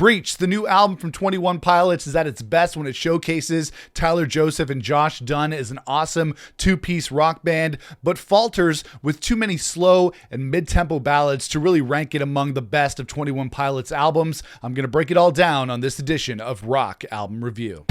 Breach, the new album from 21 Pilots, is at its best when it showcases Tyler Joseph and Josh Dun as an awesome two-piece rock band, but falters with too many slow and mid-tempo ballads to really rank it among the best of 21 Pilots albums. I'm going to break it all down on this edition of Rock Album Review.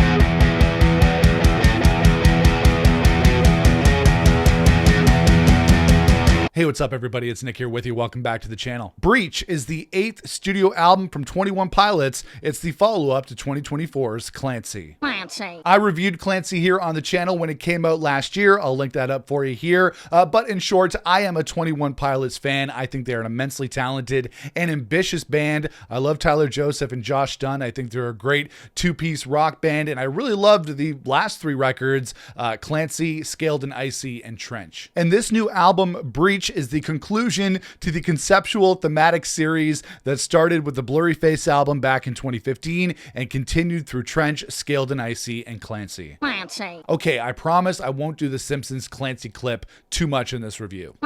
Hey, what's up, everybody? It's Nick here with you. Welcome back to the channel. Breach is the 8th studio album from 21 Pilots. It's the follow-up to 2024's Clancy. I reviewed Clancy here on the channel when it came out last year. I'll link that up for you here. But in short, I am a 21 Pilots fan. I think they're an immensely talented and ambitious band. I love Tyler Joseph and Josh Dun. I think they're a great two-piece rock band, and I really loved the last three records, Clancy, Scaled and Icy, and Trench. And this new album, Breach, is the conclusion to the conceptual thematic series that started with the Blurry Face album back in 2015 and continued through Trench, Scaled and Icy, and Clancy. Okay, I promise I won't do the Simpsons Clancy clip too much in this review.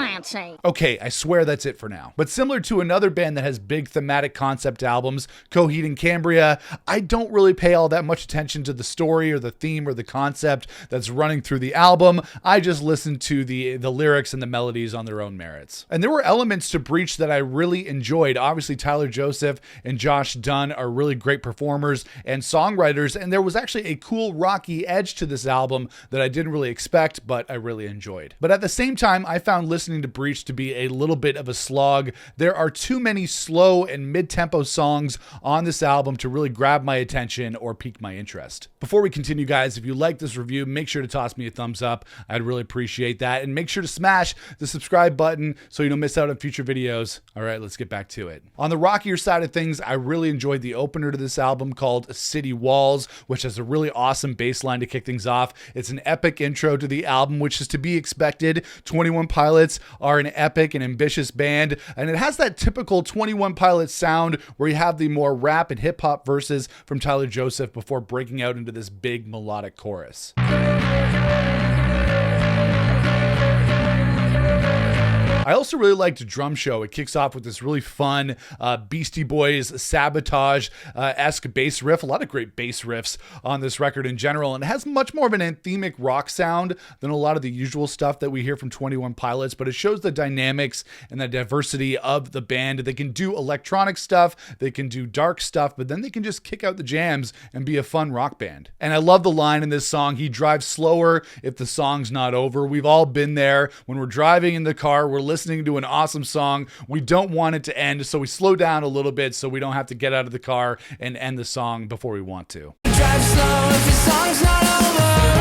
Okay, I swear that's it for now. But similar to another band that has big thematic concept albums, Coheed and Cambria, I don't really pay all that much attention to the story or the theme or the concept that's running through the album. I just listen to the lyrics and the melodies on their own merits. And there were elements to Breach that I really enjoyed. Obviously, Tyler Joseph and Josh Dun are really great performers and songwriters, and there was actually a cool rocky edge to this album that I didn't really expect, but I really enjoyed. But at the same time, I found listening to Breach to be a little bit of a slog. There are too many slow and mid-tempo songs on this album to really grab my attention or pique my interest. Before we continue, guys, if you like this review, make sure to toss me a thumbs up. I'd really appreciate that. And make sure to smash the subscribe button so you don't miss out on future videos. All right, let's get back to it. On the rockier side of things, I really enjoyed the opener to this album called City Walls, which has a really awesome bass line to kick things off. It's an epic intro to the album, which is to be expected. 21 Pilots are an epic and ambitious band, and it has that typical 21 Pilots sound where you have the more rap and hip hop verses from Tyler Joseph before breaking out into this big melodic chorus. I also really liked Drum Show. It kicks off with this really fun Beastie Boys Sabotage-esque bass riff. A lot of great bass riffs on this record in general, and it has much more of an anthemic rock sound than a lot of the usual stuff that we hear from 21 Pilots, but it shows the dynamics and the diversity of the band. They can do electronic stuff, they can do dark stuff, but then they can just kick out the jams and be a fun rock band. And I love the line in this song, "He drives slower if the song's not over." We've all been there. When we're driving in the car, we're listening to an awesome song. We don't want it to end, so we slow down a little bit so we don't have to get out of the car and end the song before we want to. Drive slow if the song's not over.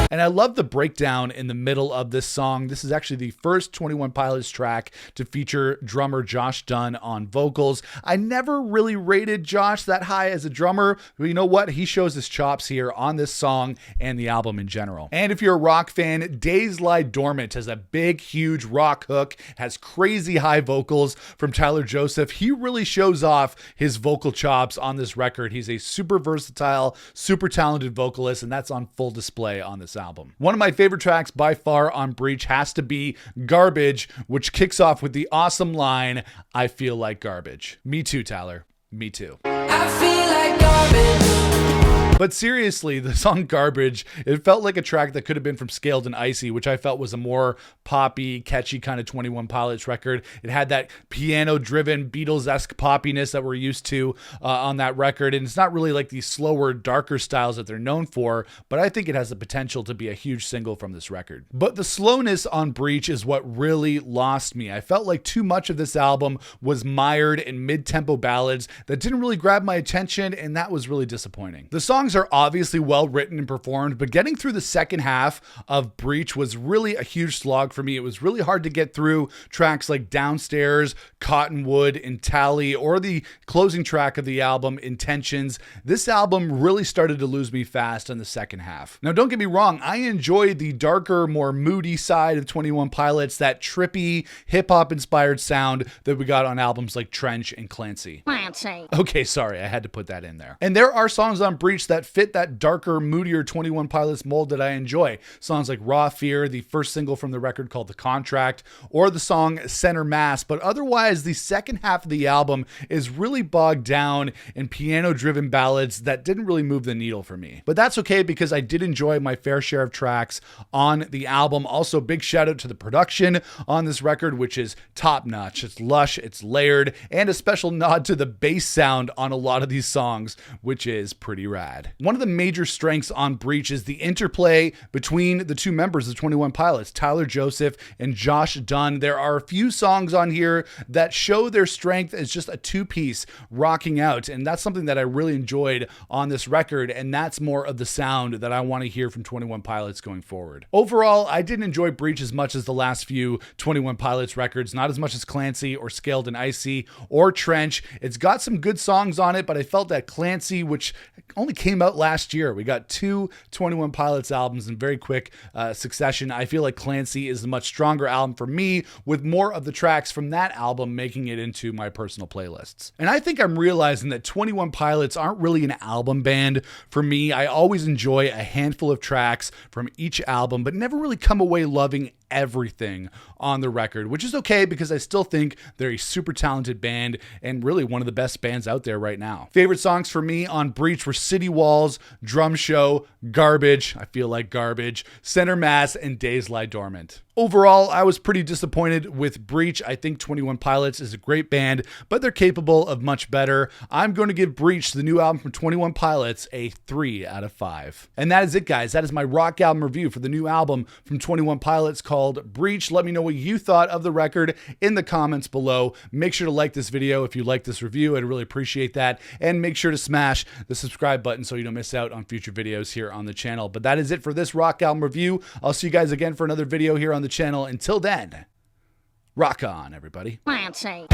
And I love the breakdown in the middle of this song. This is actually the first 21 Pilots track to feature drummer Josh Dun on vocals. I never really rated Josh that high as a drummer, but you know what? He shows his chops here on this song and the album in general. And if you're a rock fan, Days Lie Dormant has a big, huge rock hook, has crazy high vocals from Tyler Joseph. He really shows off his vocal chops on this record. He's a super versatile, super talented vocalist, and that's on full display on this album. One of my favorite tracks by far on Breach has to be Garbage, which kicks off with the awesome line, "I feel like garbage." Me too, Tyler. Me too. I feel like garbage. But seriously, the song Garbage, it felt like a track that could have been from Scaled and Icy, which I felt was a more poppy, catchy kind of 21 Pilots record. It had that piano-driven, Beatles-esque poppiness that we're used to on that record, and it's not really like these slower, darker styles that they're known for, but I think it has the potential to be a huge single from this record. But the slowness on Breach is what really lost me. I felt like too much of this album was mired in mid-tempo ballads that didn't really grab my attention, and that was really disappointing. The songs are obviously well written and performed, but getting through the second half of Breach was really a huge slog for me. It was really hard to get through tracks like Downstairs, Cottonwood, and Tally, or the closing track of the album, Intentions. This album really started to lose me fast in the second half. Now, don't get me wrong, I enjoyed the darker, more moody side of 21 Pilots, that trippy, hip-hop inspired sound that we got on albums like Trench and Clancy. Okay, sorry, I had to put that in there. And there are songs on Breach that that fit that darker, moodier 21 Pilots mold that I enjoy. Songs like Raw Fear, the first single from the record called The Contract, or the song Center Mass. But otherwise, the second half of the album is really bogged down in piano-driven ballads that didn't really move the needle for me. But that's okay, because I did enjoy my fair share of tracks on the album. Also, big shout out to the production on this record, which is top-notch. It's lush, it's layered, and a special nod to the bass sound on a lot of these songs, which is pretty rad. One of the major strengths on Breach is the interplay between the two members of 21 Pilots, Tyler Joseph and Josh Dunn. There are a few songs on here that show their strength as just a two-piece rocking out, and that's something that I really enjoyed on this record, and that's more of the sound that I want to hear from 21 Pilots going forward. Overall, I didn't enjoy Breach as much as the last few 21 Pilots records, not as much as Clancy or Scaled and Icy or Trench. It's got some good songs on it, but I felt that Clancy, which only came out last year, we got two 21 Pilots albums in very quick succession. I feel like Clancy is a much stronger album for me, with more of the tracks from that album making it into my personal playlists. And I think I'm realizing that 21 Pilots aren't really an album band for me. I always enjoy a handful of tracks from each album, but never really come away loving everything on the record, which is okay, because I still think they're a super talented band and really one of the best bands out there right now. Favorite songs for me on Breach were City Walls, Drum Show, Garbage, I Feel Like Garbage, Center Mass, and Days Lie Dormant. Overall, I was pretty disappointed with Breach. I think 21 Pilots is a great band, but they're capable of much better. I'm going to give Breach, the new album from 21 Pilots, a 3 out of 5. And that is it, guys. That is my rock album review for the new album from 21 Pilots called Breach. Let me know what you thought of the record in the comments below. Make sure to like this video if you like this review. I'd really appreciate that. And make sure to smash the subscribe button so you don't miss out on future videos here on the channel. But that is it for this rock album review. I'll see you guys again for another video here on the channel. Until then, rock on, everybody. Clancy.